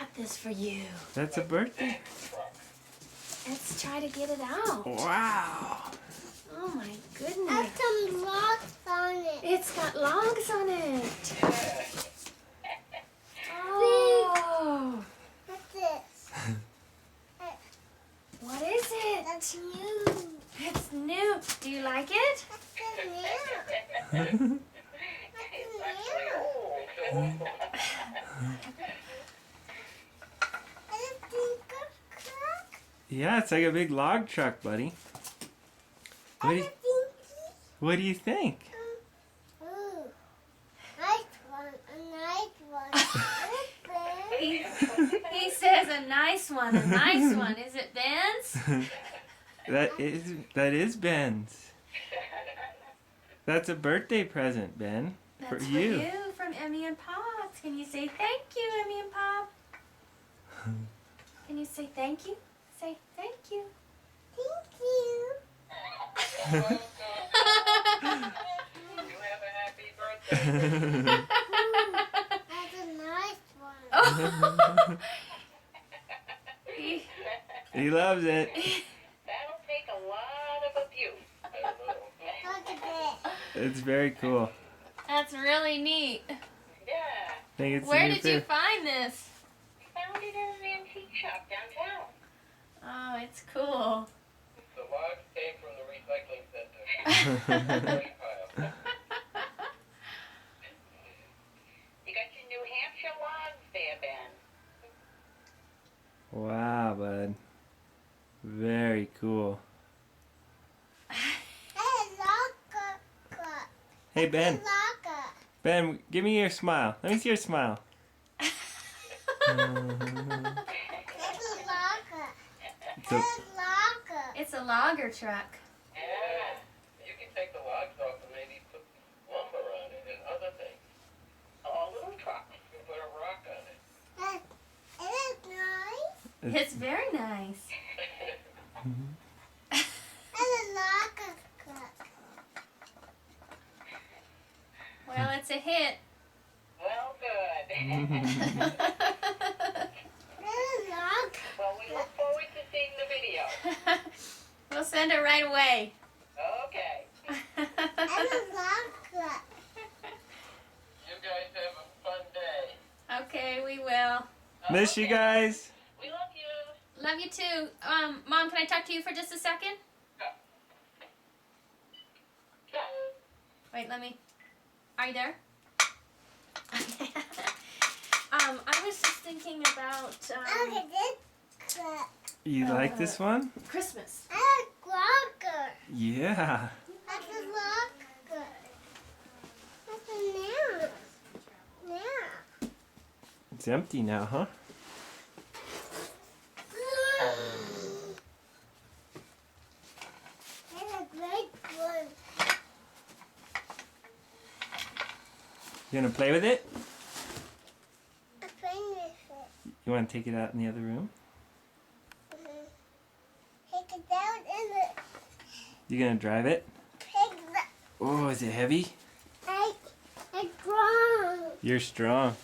got this for you. That's a birthday. Let's try to get it out. Wow. Oh my There's goodness. some logs on it. It's got logs on it. Oh. What's this? What is it? That's new. It's new. Do you like it? That's new. That's new. Yeah, it's like a big log truck, buddy. What do you think? Ooh, nice one, a nice one. He says a nice one, a nice one. Is it Ben's? That is Ben's. That's a birthday present, Ben. That's for you. from Emmy and Pop. Can you say thank you, Emmy and Pop? Can you say thank you? Say thank you. Thank you. You have a happy birthday. That's a nice one. Oh. He- He loves it. That'll take a lot of abuse. Look at this. It's very cool. That's really neat. Yeah. I think it's Where a new did you fit. find this? We found it in an antique shop downtown. Oh, it's cool. The logs came from the recycling center. Dirty pile. You got your New Hampshire logs there, Ben. Wow, bud. Very cool. Hey, locker. Hey, Ben. Locker. Ben, give me your smile. Let me see your smile. That's a locker. It's a- That's a locker. It's a logger truck. Yeah. You can take the logs off and maybe put lumber on it and other things. A little truck. You can put a rock on it. It is nice. It's very nice. That's a locker. Well, it's a hit. Well, good. That's a locker. Well, we look forward to seeing the video. We'll send it right away. Okay. That's a locker. You guys have a fun day. Okay, we will. Miss you guys. We love you. Love you too. Mom, can I talk to you for just a second? Yeah. Wait, let me. Are you there? I was just thinking about Look at this truck. You like this one? Christmas. That's a locker. Yeah. That's a locker. That's a nail. Nail. It's empty now, huh? That's a great one. You gonna play with it? I finished it. You wanna take it out in the other room? Take it down in the You gonna drive it? pig. Oh, is it heavy? I strong. You're strong.